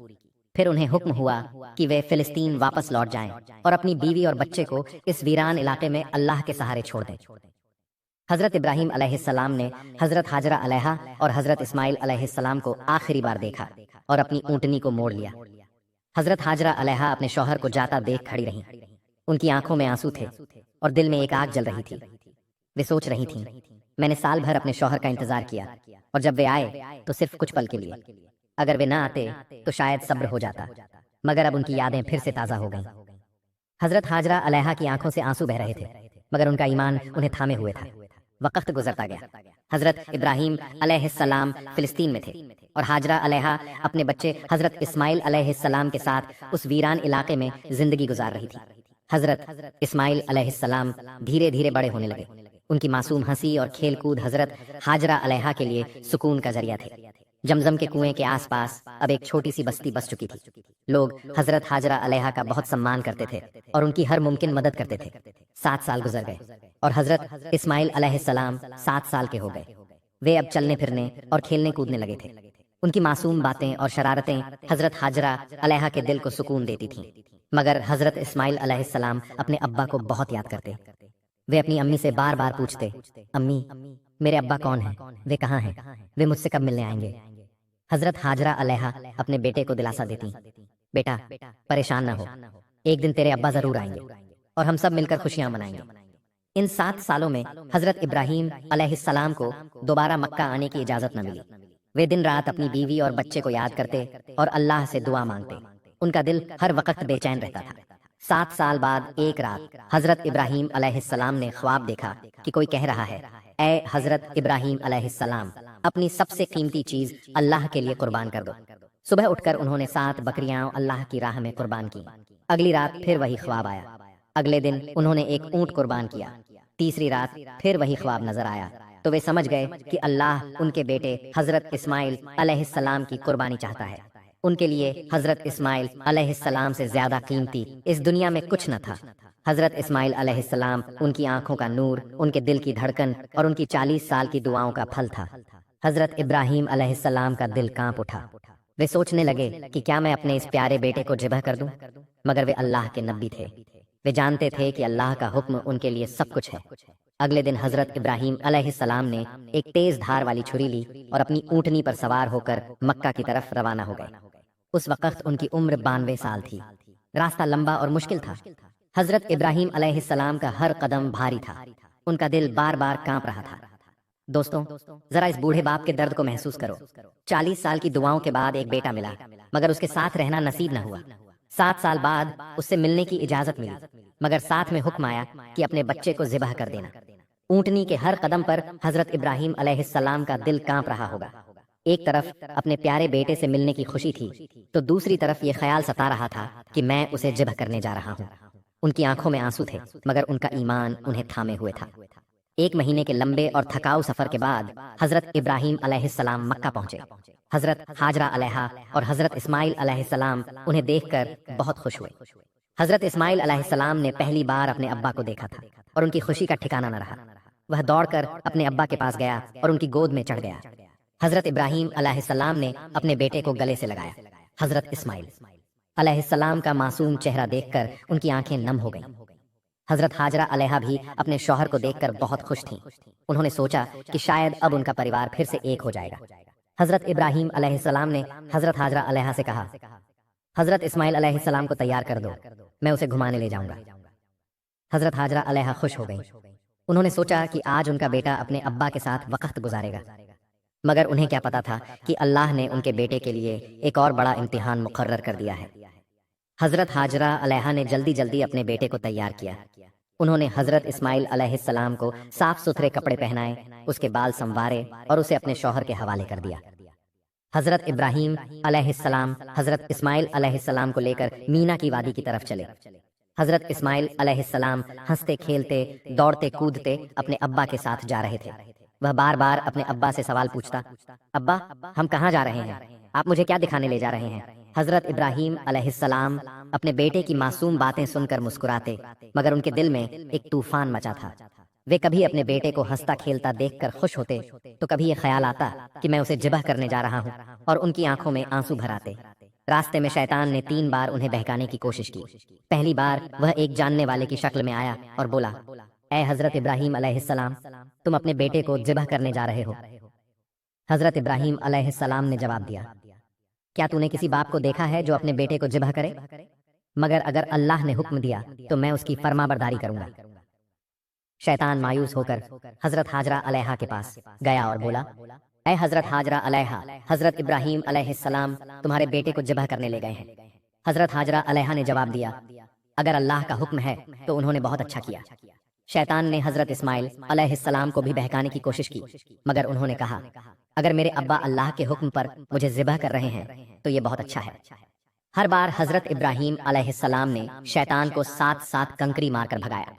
پھر انہیں حکم ہوا کہ وہ فلسطین واپس لوٹ جائیں اور اپنی بیوی اور بچے کو اس ویران علاقے میں اللہ کے سہارے چھوڑ دیں۔ حضرت ابراہیم علیہ السلام نے حضرت ہاجرہ علیہا اور حضرت اسماعیل علیہ السلام کو آخری بار دیکھا اور اپنی اونٹنی کو موڑ لیا۔ حضرت ہاجرہ علیہا اپنے شوہر کو جاتا دیکھ کھڑی رہیں۔ ان کی آنکھوں میں آنسو تھے اور دل میں ایک آگ جل رہی تھی۔ وہ سوچ رہی تھیں، میں نے سال بھر اپنے شوہر کا انتظار کیا اور جب وہ آئے تو صرف کچھ پل کے لیے۔ اگر وہ نہ آتے تو شاید صبر ہو جاتا، مگر اب ان کی یادیں پھر سے تازہ ہو گئیں۔ حضرت ہاجرہ علیہا کی آنکھوں سے آنسو بہ رہے تھے، مگر ان کا ایمان انہیں تھامے ہوئے تھا۔ وقت گزرتا گیا۔ حضرت ابراہیم علیہ السلام فلسطین میں تھے اور ہاجرہ علیہا اپنے بچے حضرت اسماعیل علیہ السلام کے ساتھ اس ویران علاقے میں زندگی گزار رہی تھی۔ حضرت اسماعیل علیہ السلام دھیرے دھیرے بڑے ہونے لگے۔ ان کی معصوم ہنسی اور کھیل کود حضرت ہاجرہ علیہا کے لیے سکون کا ذریعہ تھے۔ زمزم کے کنویں کے آس پاس اب ایک چھوٹی سی بستی بس چکی تھی۔ لوگ حضرت ہاجرہ علیہا کا بہت سمان کرتے تھے اور ان کی ہر ممکن مدد کرتے تھے۔ 7 سال گزر گئے اور حضرت اسماعیل علیہ السلام 7 سال کے ہو گئے۔ وہ اب چلنے پھرنے اور کھیلنے کودنے لگے تھے۔ ان کی معصوم باتیں اور شرارتیں حضرت ہاجرہ علیہا کے دل کو سکون دیتی تھیں، مگر حضرت اسماعیل علیہ السلام اپنے ابا کو بہت یاد کرتے۔ وہ اپنی امی سے بار بار پوچھتے، امی میرے ابا کون ہیں، وہ کہاں ہیں، وہ مجھ سے کب ملنے آئیں گے۔ حضرت ہاجرہ علیہا اپنے بیٹے کو دلاسا دیتی، بیٹا پریشان نہ ہو، ایک دن تیرے ابا ضرور آئیں گے اور ہم سب مل کر خوشیاں منائیں گے۔ ان 7 سالوں میں حضرت ابراہیم علیہ السلام کو دوبارہ مکہ آنے کی اجازت نہ ملی۔ وہ دن رات اپنی بیوی اور بچے کو یاد کرتے اور اللہ سے دعا مانگتے۔ ان کا دل ہر وقت بے چین رہتا تھا۔ 7 سال بعد ایک رات حضرت ابراہیم علیہ السلام نے خواب دیکھا کہ کوئی کہہ رہا ہے، اے حضرت ابراہیم علیہ السلام، اپنی سب سے قیمتی چیز اللہ کے لیے قربان کر دو۔ صبح اٹھ کر انہوں نے 7 بکریاں اللہ کی راہ میں قربان کی۔ اگلی رات پھر وہی خواب آیا۔ اگلے دن انہوں نے ایک اونٹ قربان کیا۔ تیسری رات پھر وہی خواب نظر آیا تو وہ سمجھ گئے کہ اللہ ان کے بیٹے حضرت اسماعیل علیہ السلام کی قربانی چاہتا ہے۔ ان کے لیے حضرت اسماعیل علیہ السلام سے زیادہ قیمتی اس دنیا میں کچھ نہ تھا۔ حضرت اسماعیل علیہ السلام ان کی آنکھوں کا نور، ان کے دل کی دھڑکن اور ان کی 40 سال کی دعاؤں کا پھل تھا۔ حضرت ابراہیم علیہ السلام کا دل کانپ اٹھا۔ وہ سوچنے لگے کہ کیا میں اپنے اس پیارے بیٹے کو ذبح کر دوں، مگر وہ اللہ کے نبی تھے۔ وہ جانتے تھے کہ اللہ کا حکم ان کے لیے سب کچھ ہے۔ اگلے دن حضرت ابراہیم علیہ السلام نے ایک تیز دھار والی چھری لی اور اپنی اونٹنی پر سوار ہو کر مکہ کی طرف روانہ ہو گئے۔ اس وقت ان کی عمر 92 سال تھی۔ راستہ لمبا اور مشکل تھا۔ حضرت ابراہیم علیہ السلام کا ہر قدم بھاری تھا۔ ان کا دل بار بار کانپ رہا تھا۔ دوستوں، ذرا اس بوڑھے باپ کے درد کو محسوس کرو۔ 40 سال کی دعاؤں کے بعد ایک بیٹا ملا، مگر اس کے ساتھ رہنا نصیب نہ ہوا۔ 7 سال بعد اس سے ملنے کی اجازت ملی، مگر ساتھ میں حکم آیا کہ اپنے بچے کو ذبح کر دینا۔ اونٹنی کے ہر قدم پر حضرت ابراہیم علیہ السلام کا دل کانپ رہا ہوگا۔ ایک طرف اپنے پیارے بیٹے سے ملنے کی خوشی تھی، تو دوسری طرف یہ خیال ستا رہا تھا کہ میں اسے ذبح کرنے جا رہا ہوں۔ ان کی آنکھوں میں آنسو تھے، مگر ان کا ایمان انہیں تھامے ہوئے تھا۔ 1 مہینے کے لمبے اور تھکاؤ سفر کے بعد حضرت ابراہیم علیہ السلام مکہ پہنچے۔ حضرت ہاجرہ علیہا اور حضرت اسماعیل علیہ السلام انہیں دیکھ کر بہت خوش ہوئے۔ حضرت اسماعیل علیہ السلام نے پہلی بار اپنے ابا کو دیکھا تھا اور ان کی خوشی کا ٹھکانہ نہ رہا۔ وہ دوڑ کر اپنے ابا کے پاس گیا اور ان کی گود میں چڑھ گیا۔ حضرت ابراہیم علیہ السلام نے اپنے بیٹے کو گلے سے لگایا۔ حضرت اسماعیل علیہ السلام کا معصوم چہرہ دیکھ کر ان کی آنکھیں نم ہو گئیں۔ حضرت ہاجرہ علیہا بھی اپنے شوہر کو دیکھ کر بہت خوش تھیں۔ انہوں نے سوچا کہ شاید اب ان کا پریوار پھر سے ایک ہو جائے گا۔ حضرت ابراہیم علیہ السلام نے حضرت ہاجرہ علیہا سے کہا، حضرت اسماعیل علیہ السلام کو تیار کر دو، میں اسے گھمانے لے جاؤں گا۔ حضرت ہاجرہ علیہا خوش ہو گئیں۔ انہوں نے سوچا کہ آج ان کا بیٹا اپنے ابا کے ساتھ وقت گزارے گا، مگر انہیں کیا پتا تھا کہ اللہ نے ان کے بیٹے کے لیے ایک اور بڑا امتحان مقرر کر دیا ہے۔ حضرت ہاجرہ علیہا نے جلدی جلدی اپنے بیٹے کو تیار کیا۔ انہوں نے حضرت اسماعیل علیہ السلام کو صاف ستھرے کپڑے پہنائے، اس کے بال سنوارے اور اسے اپنے شوہر کے حوالے کر دیا۔ حضرت ابراہیم علیہ السلام حضرت اسماعیل علیہ السلام کو لے کر مینا کی وادی کی طرف چلے۔ حضرت اسماعیل علیہ السلام ہنستے کھیلتے دوڑتے کودتے اپنے ابا کے ساتھ جا رہے تھے۔ وہ بار بار اپنے ابا سے سوال پوچھتا، ابا ہم کہاں جا رہے ہیں؟ آپ مجھے کیا دکھانے لے جا رہے ہیں؟ حضرت ابراہیم علیہ السلام اپنے بیٹے کی معصوم باتیں سن کر مسکراتے، مگر ان کے دل میں ایک طوفان مچا تھا۔ وہ کبھی اپنے بیٹے کو ہنستا کھیلتا دیکھ کر خوش ہوتے، تو کبھی یہ خیال آتا کہ میں اسے ذبح کرنے جا رہا ہوں، اور ان کی آنکھوں میں آنسو بھر آتے۔ راستے میں شیطان نے 3 بار انہیں بہکانے کی کوشش کی۔ پہلی بار وہ ایک جاننے والے کی شکل میں آیا اور بولا، اے حضرت ابراہیم علیہ السلام، تم اپنے بیٹے کو ذبح کرنے جا رہے ہو۔ حضرت ابراہیم علیہ السلام نے جواب دیا، کیا تو نے کسی باپ کو دیکھا ہے جو اپنے بیٹے کو ذبح کرے؟ مگر اگر اللہ نے حکم دیا تو میں اس کی فرما برداری کروں گا۔ شیطان مایوس ہو کر حضرت ہاجرہ علیہا کے پاس گیا اور بولا، اے حضرت ہاجرہ علیہا، حضرت ابراہیم علیہ السلام تمہارے بیٹے کو ذبح کرنے لے گئے ہیں۔ حضرت ہاجرہ علیہا نے جواب دیا، اگر اللہ کا حکم ہے تو انہوں نے بہت اچھا کیا۔ شیطان نے حضرت اسماعیل علیہ السلام کو بھی بہکانے کی کوشش کی، مگر انہوں نے کہا، اگر میرے ابا اللہ کے حکم پر مجھے ذبح کر رہے ہیں تو یہ بہت اچھا ہے۔ ہر بار حضرت ابراہیم علیہ السلام نے شیطان کو 7 کنکری مار کر بھگایا۔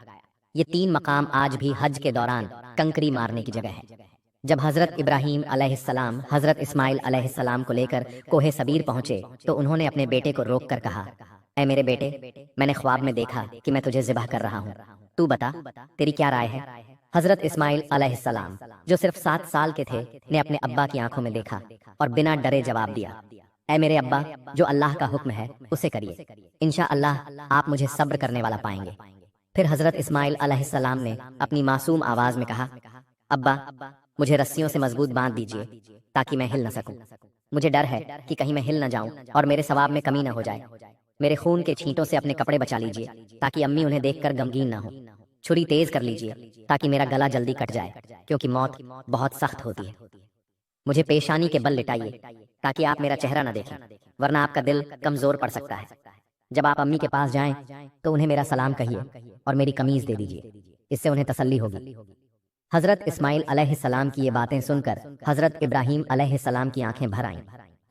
یہ 3 مقام آج بھی حج کے دوران کنکری مارنے کی جگہ ہے۔ جب حضرت ابراہیم علیہ السلام حضرت اسماعیل علیہ السلام کو لے کر کوہ صبیر پہنچے تو انہوں نے اپنے بیٹے کو روک کر کہا، اے میرے بیٹے، میں نے خواب میں دیکھا کہ میں تجھے ذبح کر رہا ہوں، تو بتا تیری کیا رائے ہے؟ حضرت اسماعیل علیہ السلام جو صرف 7 سال کے تھے نے اپنے ابا کی آنکھوں میں دیکھا اور بنا ڈرے جواب دیا، اے میرے ابا، جو اللہ کا حکم ہے اسے کریے، انشاءاللہ آپ مجھے صبر کرنے والا پائیں گے۔ پھر حضرت اسماعیل علیہ السلام نے اپنی معصوم آواز میں کہا، ابا مجھے رسیوں سے مضبوط باندھ دیجیے تاکہ میں ہل نہ سکوں۔ مجھے ڈر ہے کہ کہیں میں ہل نہ جاؤں اور میرے ثواب میں کمی نہ ہو جائے۔ میرے خون کے چھینٹوں سے اپنے کپڑے بچا لیجیے تاکہ امی انہیں دیکھ کر غمگین نہ ہو۔ چھری تیز کر لیجیے تاکہ میرا گلا جلدی کٹ جائے، کیونکہ موت بہت سخت ہوتی ہے۔ مجھے پیشانی کے بل لٹائیے تاکہ آپ میرا چہرہ نہ دیکھیں، ورنہ آپ کا دل کمزور پڑ سکتا ہے۔ جب آپ امی کے پاس جائیں تو انہیں میرا سلام کہیے اور میری قمیض دے دیجیے، اس سے انہیں تسلی ہوگی۔ حضرت اسماعیل علیہ السلام کی یہ باتیں سن کر حضرت ابراہیم علیہ السلام کی آنکھیں بھر آئیں۔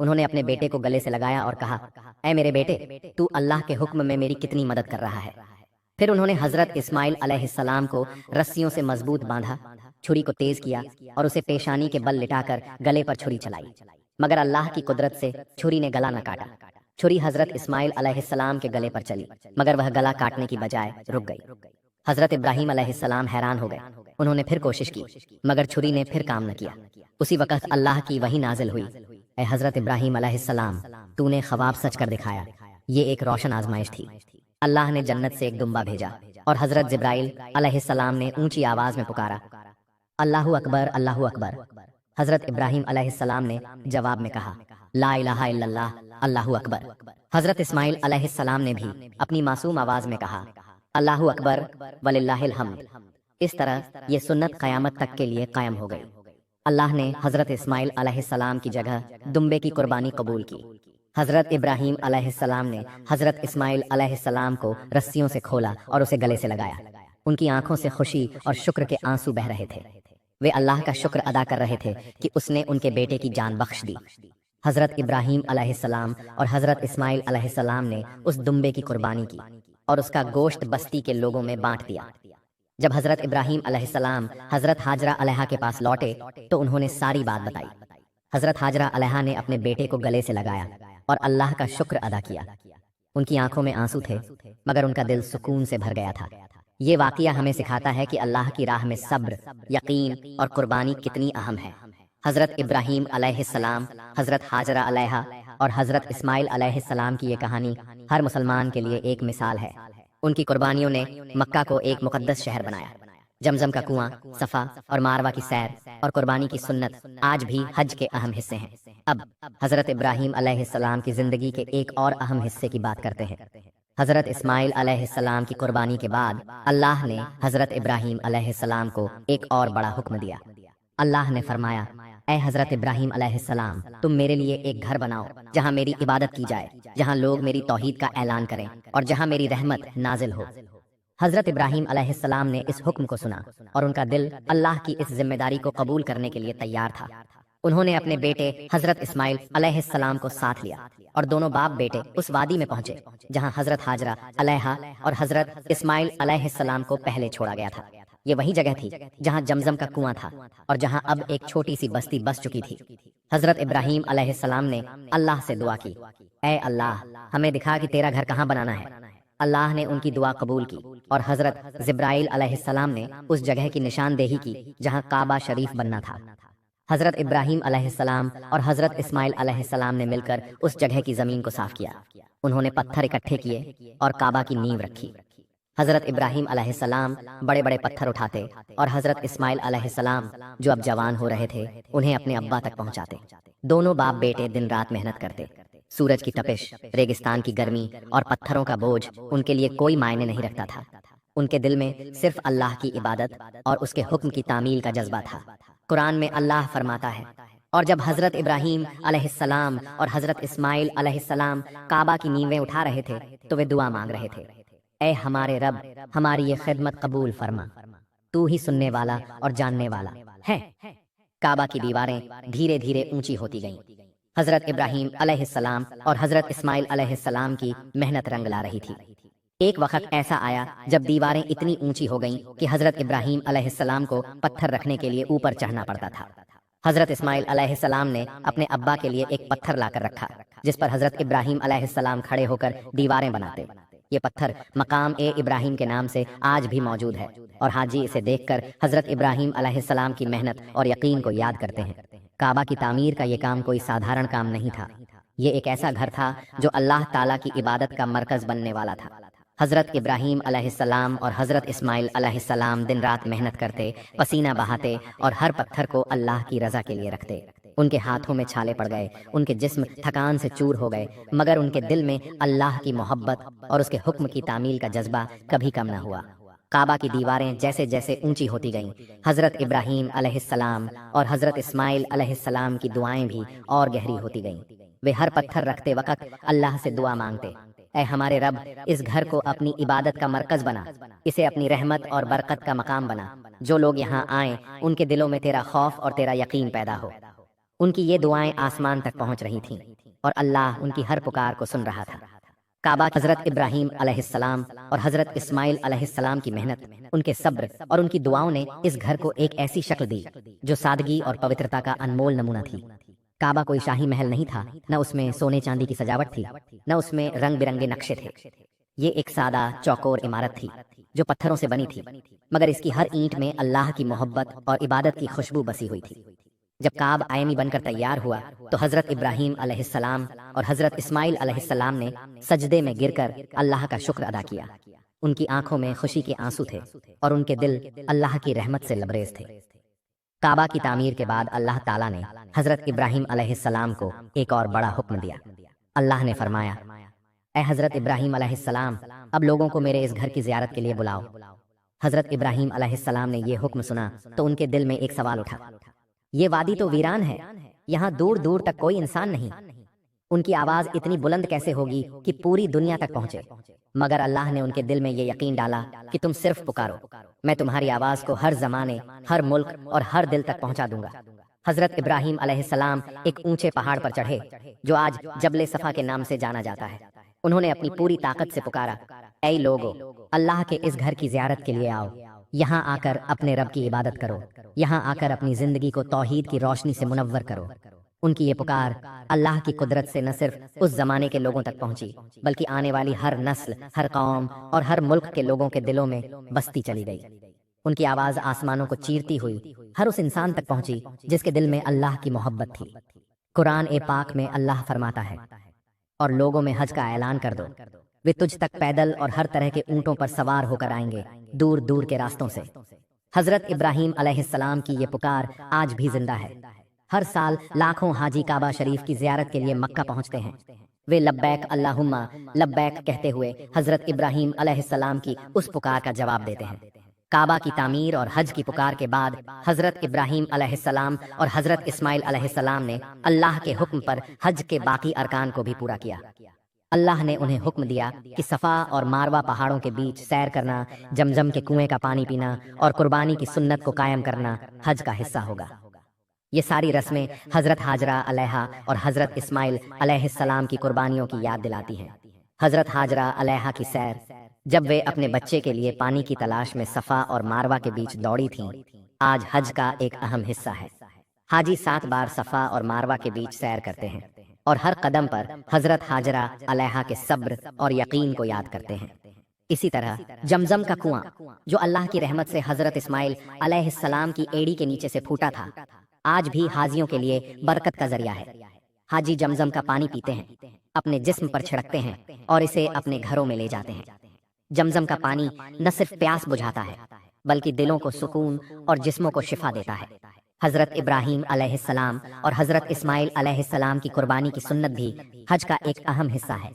انہوں نے اپنے بیٹے کو گلے سے لگایا اور کہا، اے میرے بیٹے، تو اللہ کے حکم میں میری کتنی مدد کر رہا ہے۔ پھر انہوں نے حضرت اسماعیل علیہ السلام کو رسیوں سے مضبوط باندھا، چھری کو تیز کیا اور اسے پیشانی کے بل لٹا کر گلے پر چھری چلائی، مگر اللہ کی قدرت سے چھری نے گلا نہ کاٹا۔ چھری حضرت اسماعیل علیہ السلام کے گلے پر چلی، مگر وہ گلا کاٹنے کی بجائے رک گئی۔ حضرت ابراہیم علیہ السلام حیران ہو گئے۔ انہوں نے پھر کوشش کی، مگر چھری نے پھر کام نہ کیا۔ اسی وقت اللہ کی وحی نازل ہوئی، اے حضرت ابراہیم علیہ السلام، تو نے خواب سچ کر دکھایا۔ یہ ایک روشن آزمائش تھی۔ اللہ نے جنت سے ایک دمبا بھیجا اور حضرت جبرائیل علیہ السلام نے اونچی آواز میں پکارا، اللہ اکبر، اللہ اکبر۔ حضرت ابراہیم علیہ السلام نے جواب میں کہا، لا الہ الا اللہ، اللہ اکبر۔ حضرت اسماعیل علیہ السلام نے بھی اپنی معصوم آواز میں کہا، اللہ اکبر وللہ الحمد۔ اس طرح یہ سنت قیامت تک کے لیے قائم ہو گئی۔ اللہ نے حضرت اسماعیل علیہ السلام کی جگہ دمبے کی قربانی قبول کی۔ حضرت ابراہیم علیہ السلام نے حضرت اسماعیل علیہ السلام کو رسیوں سے کھولا اور اسے گلے سے لگایا۔ ان کی آنکھوں سے خوشی اور شکر کے آنسو بہ رہے تھے۔ وہ اللہ کا شکر ادا کر رہے تھے کہ اس نے ان کے بیٹے کی جان بخش دی۔ حضرت ابراہیم علیہ السلام اور حضرت اسماعیل علیہ السلام نے اس دمبے کی قربانی کی اور اس کا گوشت بستی کے لوگوں میں بانٹ دیا۔ جب حضرت ابراہیم علیہ السلام حضرت ہاجرہ علیہا کے پاس لوٹے تو انہوں نے ساری بات بتائی۔ حضرت ہاجرہ علیہا نے اپنے بیٹے کو گلے سے لگایا اور اللہ کا شکر ادا کیا۔ ان کی آنکھوں میں آنسو تھے مگر ان کا دل سکون سے بھر گیا تھا۔ یہ واقعہ ہمیں سکھاتا ہے کہ اللہ کی راہ میں صبر، یقین اور قربانی کتنی اہم ہے۔ حضرت ابراہیم علیہ السلام، حضرت ہاجرہ علیہا اور حضرت اسماعیل علیہ السلام کی یہ کہانی ہر مسلمان کے لیے ایک مثال ہے۔ ان کی قربانیوں نے مکہ کو ایک مقدس شہر بنایا۔ زمزم کا کنواں، صفا اور ماروہ کی سیر اور قربانی کی سنت آج بھی حج کے اہم حصے ہیں۔ اب حضرت ابراہیم علیہ السلام کی زندگی کے ایک اور اہم حصے کی بات کرتے ہیں۔ حضرت اسماعیل علیہ السلام کی قربانی کے بعد اللہ نے حضرت ابراہیم علیہ السلام کو ایک اور بڑا حکم دیا۔ اللہ نے فرمایا، اے حضرت ابراہیم علیہ السلام، تم میرے لیے ایک گھر بناؤ جہاں میری عبادت کی جائے، جہاں لوگ میری توحید کا اعلان کریں اور جہاں میری رحمت نازل ہو۔ حضرت ابراہیم علیہ السلام نے اس حکم کو سنا اور ان کا دل اللہ کی اس ذمہ داری کو قبول کرنے کے لیے تیار تھا۔ انہوں نے اپنے بیٹے حضرت اسماعیل علیہ السلام کو ساتھ لیا اور دونوں باپ بیٹے اس وادی میں پہنچے جہاں حضرت ہاجرہ علیہا اور حضرت اسماعیل علیہ السلام کو پہلے چھوڑا گیا تھا۔ یہ وہی جگہ تھی جہاں زمزم کا کنواں تھا اور جہاں اب ایک چھوٹی سی بستی بس چکی تھی۔ حضرت ابراہیم علیہ السلام نے اللہ سے دعا کی، اے اللہ، ہمیں دکھا کہ تیرا گھر کہاں بنانا ہے۔ اللہ نے ان کی دعا قبول کی اور حضرت جبرائیل علیہ السلام نے اس جگہ کی نشاندہی کی جہاں کعبہ شریف بننا تھا۔ حضرت ابراہیم علیہ السلام اور حضرت اسماعیل علیہ السلام نے مل کر اس جگہ کی زمین کو صاف کیا۔ انہوں نے پتھر اکٹھے کیے اور کعبہ کی نیو رکھی۔ حضرت ابراہیم علیہ السلام بڑے بڑے پتھر اٹھاتے اور حضرت اسماعیل علیہ السلام جو اب جوان ہو رہے تھے انہیں اپنے ابا تک پہنچاتے۔ دونوں باپ بیٹے دن رات محنت کرتے۔ سورج کی تپش، ریگستان کی گرمی اور پتھروں کا بوجھ ان کے لیے کوئی معنی نہیں رکھتا تھا۔ ان کے دل میں صرف اللہ کی عبادت اور اس کے حکم کی تعمیل کا جذبہ تھا۔ قرآن میں اللہ فرماتا ہے، اور جب حضرت ابراہیم علیہ السلام اور حضرت اسماعیل علیہ السلام کعبہ کی نیویں اٹھا رہے تھے تو وہ دعا مانگ رہے تھے، اے ہمارے رب، ہماری یہ خدمت قبول فرما، تو ہی سننے والا اور جاننے والا ہے۔ کعبہ کی دیواریں دھیرے دھیرے اونچی ہوتی گئیں۔ حضرت ابراہیم علیہ السلام اور حضرت اسماعیل علیہ السلام کی محنت رنگ لا رہی تھی۔ ایک وقت ایسا آیا جب دیواریں اتنی اونچی ہو گئیں کہ حضرت ابراہیم علیہ السلام کو پتھر رکھنے کے لیے اوپر چڑھنا پڑتا تھا۔ حضرت اسماعیل علیہ السلام نے اپنے ابا کے لیے ایک پتھر لا کر رکھا جس پر حضرت ابراہیم علیہ السلام کھڑے ہو کر دیواریں بناتے۔ یہ پتھر مقام ابراہیم کے نام سے آج بھی موجود ہے اور حاجی اسے دیکھ کر حضرت ابراہیم علیہ السلام کی محنت اور یقین کو یاد کرتے ہیں۔ کعبہ کی تعمیر کا یہ کام کوئی سادھارن کام نہیں تھا۔ یہ ایک ایسا گھر تھا جو اللہ تعالیٰ کی عبادت کا مرکز بننے والا تھا۔ حضرت ابراہیم علیہ السلام اور حضرت اسماعیل علیہ السلام دن رات محنت کرتے، پسینہ بہاتے اور ہر پتھر کو اللہ کی رضا کے لیے رکھتے۔ ان کے ہاتھوں میں چھالے پڑ گئے، ان کے جسم تھکان سے چور ہو گئے، مگر ان کے دل میں اللہ کی محبت اور اس کے حکم کی تعمیل کا جذبہ کبھی کم نہ ہوا۔ کعبہ کی دیواریں جیسے جیسے اونچی ہوتی گئیں، حضرت ابراہیم علیہ السلام اور حضرت اسماعیل علیہ السلام کی دعائیں بھی اور گہری ہوتی گئیں۔ وہ ہر پتھر رکھتے وقت اللہ سے دعا مانگتے، اے ہمارے رب، اس گھر کو اپنی عبادت کا مرکز بنا، اسے اپنی رحمت اور برکت کا مقام بنا، جو لوگ یہاں آئیں ان کے دلوں میں تیرا خوف اور تیرا یقین پیدا ہو۔ ان کی یہ دعائیں آسمان تک پہنچ رہی تھیں اور اللہ ان کی ہر پکار کو سن رہا تھا۔ کعبہ حضرت ابراہیم علیہ السلام اور حضرت اسماعیل علیہ السلام کی محنت، ان کے صبر اور ان کی دعاؤں نے اس گھر کو ایک ایسی شکل دی جو سادگی اور پوترتا کا انمول نمونہ تھی۔ کعبہ کوئی شاہی محل نہیں تھا، نہ اس میں سونے چاندی کی سجاوٹ تھی، نہ اس میں رنگ برنگے نقشے تھے۔ یہ ایک سادہ چوکور عمارت تھی جو پتھروں سے بنی تھی، مگر اس کی ہر اینٹ میں اللہ کی محبت اور عبادت کی خوشبو بسی ہوئی تھی۔ جب کعبہ آئینی بن کر تیار ہوا تو حضرت ابراہیم علیہ السلام اور حضرت اسماعیل علیہ السلام نے سجدے میں گر کر اللہ کا شکر ادا کیا۔ ان کی آنکھوں میں خوشی کے آنسو تھے اور ان کے دل اللہ کی رحمت سے لبریز تھے۔ کعبہ کی تعمیر کے بعد اللہ تعالیٰ نے حضرت ابراہیم علیہ السلام کو ایک اور بڑا حکم دیا۔ اللہ نے فرمایا، اے حضرت ابراہیم علیہ السلام، اب لوگوں کو میرے اس گھر کی زیارت کے لیے بلاؤ۔ حضرت ابراہیم علیہ السلام نے یہ حکم سنا تو ان کے دل میں ایک سوال اٹھا، یہ وادی تو ویران ہے، یہاں دور دور تک کوئی انسان نہیں، ان کی آواز اتنی بلند کیسے ہوگی کہ پوری دنیا تک پہنچے؟ مگر اللہ نے ان کے دل میں یہ یقین ڈالا کہ تم صرف پکارو، میں تمہاری آواز کو ہر زمانے، ہر ملک اور ہر دل تک پہنچا دوں گا۔ حضرت ابراہیم علیہ السلام ایک اونچے پہاڑ پر چڑھے جو آج جبل صفا کے نام سے جانا جاتا ہے۔ انہوں نے اپنی پوری طاقت سے پکارا، اے لوگو، اللہ کے اس گھر کی زیارت کے لیے آؤ، یہاں آ کر اپنے رب کی عبادت کرو، یہاں آ کر اپنی زندگی کو توحید کی روشنی سے منور کرو۔ ان کی یہ پکار اللہ کی قدرت سے نہ صرف اس زمانے کے لوگوں تک پہنچی بلکہ آنے والی ہر نسل، ہر قوم اور ہر ملک کے لوگوں کے دلوں میں بستی چلی گئی۔ ان کی آواز آسمانوں کو چیرتی ہوئی ہر اس انسان تک پہنچی جس کے دل میں اللہ کی محبت تھی۔ قرآن پاک میں اللہ فرماتا ہے، اور لوگوں میں حج کا اعلان کر دو، وہ تجھ تک پیدل اور ہر طرح کے اونٹوں پر سوار ہو کر آئیں گے، دور دور کے راستوں سے۔ حضرت ابراہیم علیہ السلام کی یہ پکار آج بھی زندہ ہے۔ ہر سال لاکھوں حاجی کعبہ شریف کی زیارت کے لیے مکہ پہنچتے ہیں۔ وہ لبیک اللہم لبیک کہتے ہوئے حضرت ابراہیم علیہ السلام کی اس پکار کا جواب دیتے ہیں۔ کعبہ کی تعمیر اور حج کی پکار کے بعد حضرت ابراہیم علیہ السلام اور حضرت اسماعیل علیہ السلام نے اللہ کے حکم پر حج کے باقی ارکان کو بھی پورا کیا۔ اللہ نے انہیں حکم دیا کہ صفا اور ماروا پہاڑوں کے بیچ سیر کرنا، جمجم کے کنویں کا پانی پینا اور قربانی کی سنت کو قائم کرنا حج کا حصہ ہوگا۔ یہ ساری رسمیں حضرت ہاجرہ علیہا اور حضرت اسماعیل علیہ السلام کی قربانیوں کی یاد دلاتی ہیں۔ حضرت ہاجرہ علیہا کی سیر جب وہ اپنے بچے کے لیے پانی کی تلاش میں صفا اور ماروا کے بیچ دوڑی تھیں، آج حج کا ایک اہم حصہ ہے۔ حاجی 7 بار صفا اور ماروا کے بیچ سیر کرتے ہیں اور ہر قدم پر حضرت ہاجرہ علیہا کے صبر اور یقین کو یاد کرتے ہیں۔ اسی طرح جمزم کا کنواں جو اللہ کی رحمت سے حضرت اسماعیل علیہ السلام کی ایڑی کے نیچے سے پھوٹا تھا، آج بھی حاجیوں کے لیے برکت کا ذریعہ ہے۔ حاجی جمزم کا پانی پیتے ہیں، اپنے جسم پر چھڑکتے ہیں اور اسے اپنے گھروں میں لے جاتے ہیں۔ جمزم کا پانی نہ صرف پیاس بجھاتا ہے بلکہ دلوں کو سکون اور جسموں کو شفا دیتا ہے۔ حضرت ابراہیم علیہ السلام اور حضرت اسماعیل علیہ السلام کی قربانی کی سنت بھی حج کا ایک اہم حصہ ہے۔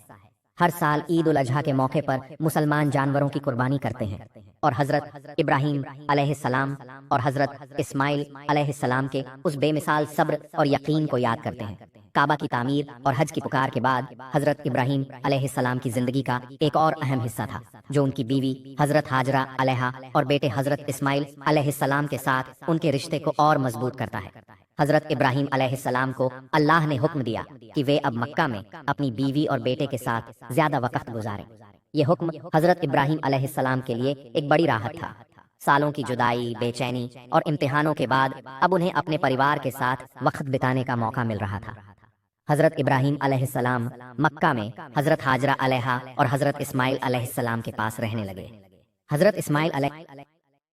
ہر سال عید الاضحیٰ کے موقع پر مسلمان جانوروں کی قربانی کرتے ہیں اور حضرت ابراہیم علیہ السلام اور حضرت اسماعیل علیہ السلام کے اس بے مثال صبر اور یقین کو یاد کرتے ہیں۔ کعبہ کی تعمیر اور حج کی پکار کے بعد حضرت ابراہیم علیہ السلام کی زندگی کا ایک اور اہم حصہ تھا جو ان کی بیوی حضرت ہاجرہ علیہا اور بیٹے حضرت اسماعیل علیہ السلام کے ساتھ ان کے رشتے کو اور مضبوط کرتا ہے۔ حضرت ابراہیم علیہ السلام کو اللہ نے حکم دیا کہ وہ اب مکہ میں اپنی بیوی اور بیٹے کے ساتھ زیادہ وقت گزاریں۔ یہ حکم حضرت ابراہیم علیہ السلام کے لیے ایک بڑی راحت تھا۔ سالوں کی جدائی، بے چینی اور امتحانوں کے بعد اب انہیں اپنے پریوار کے ساتھ وقت بتانے کا موقع مل رہا تھا۔ حضرت ابراہیم علیہ السلام مکہ میں حضرت ہاجرہ علیہا اور حضرت اسماعیل علیہ السلام کے پاس رہنے لگے۔ حضرت اسماعیل علیہ